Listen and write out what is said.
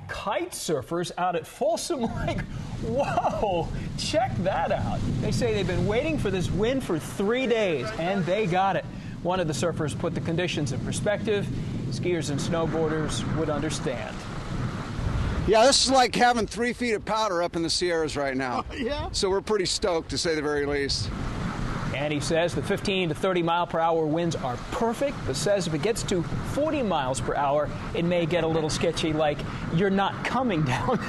Kite surfers out at Folsom Lake. Whoa, check that out. They say they've been waiting for this wind for 3 days, and they got it. One of the surfers put the conditions in perspective. Skiers and snowboarders would understand. Yeah, this is like having 3 feet of powder up in the Sierras right now. Oh, yeah? So we're pretty stoked, to say the very least. And he says the 15 to 30 mile per hour winds are perfect, but says if it gets to 40 miles per hour, it may get a little sketchy, like you're not coming down.